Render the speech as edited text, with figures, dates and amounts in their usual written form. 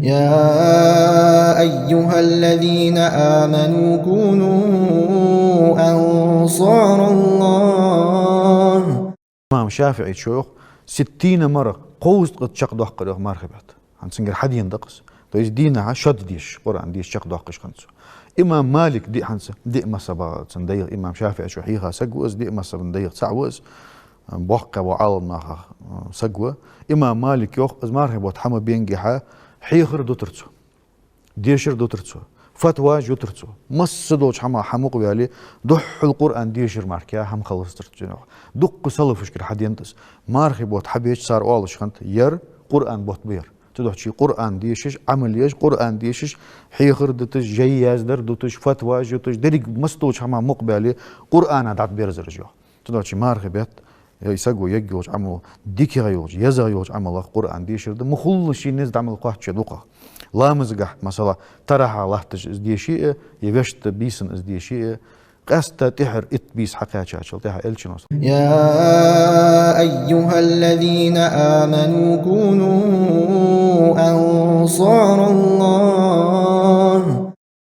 يا أيها الذين آمنوا كونوا أنصار الله. إمام شافعي شوخ 60 مرة قوست قد شق دوح قد مرخبات هنسنجر حدين دقس تو يز دينها شد ديش قرآن ديش شق دوح قش خنسو. إمام مالك دي حنسه دي مسبا صنديق إمام شافعي شو حيها سجوز دي مسبا صنديق سعوز بوقة وعال ما سجوة. إمام مالك يوخ از مرخبات حما بينجحا حيخر دوترتسو ديشر دوترتسو فتوى جوترتسو مصدوش حما حموق بيالي دح القرآن ديشر ماركيا هم خلص ترتجنو دق سلفش كر حدينتس مارخي بوت حبيش صار اولش خنت ير قرآن بوت بير تدوح شي قرآن ديشش عمل يش قرآن ديشش حيخر دوتش جياز در دوتش فتوى جوتش دريق مصدوش حما مقبالي قرآن عدد بيرزرجو تدوح شي مارخي بيت يسقوا يجوج عمو ديكي غيوج يزغيوج عمل قرآن ديشر ده مخلشي نزد عمل قاحتش دوقه لا مزقح مثلا ترها الله تج ازديشي يبشت بيسن ازديشي قست تحر اتبيس حقاچا چل تها الچنوس. يا أيها الذين آمنوا كونوا أنصار